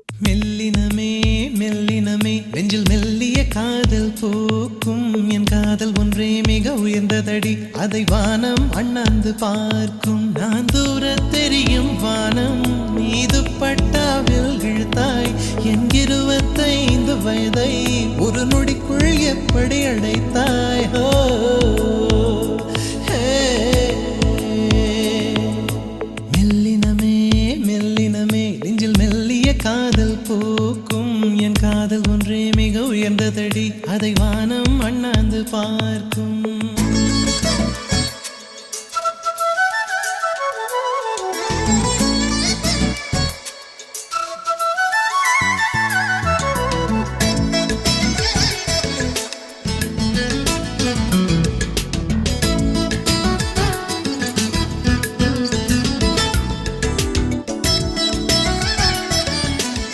மெல்லினமே மெல்லினமே நெஞ்சில் மெல்லிய காதல் பூக்கும் என் காதல் ஒன்றே மிக உயர்ந்ததடி அதை வானம் அண்ணாந்து பார்க்கும் நான் தூர தெரியும் வானம் மீது பட்டாவில் இழுத்தாய் என் 25 வயதை ஒரு நொடிக்குள் எப்படி அடைத்தாய் மெல்லினமே மெல்லினமே நெஞ்சில் மெல்லிய காதல் பூக்கும் என் காதல் ஒன்றே மிக உயர்ந்ததடி அதை வானம் அண்ணாந்து பார்க்கும்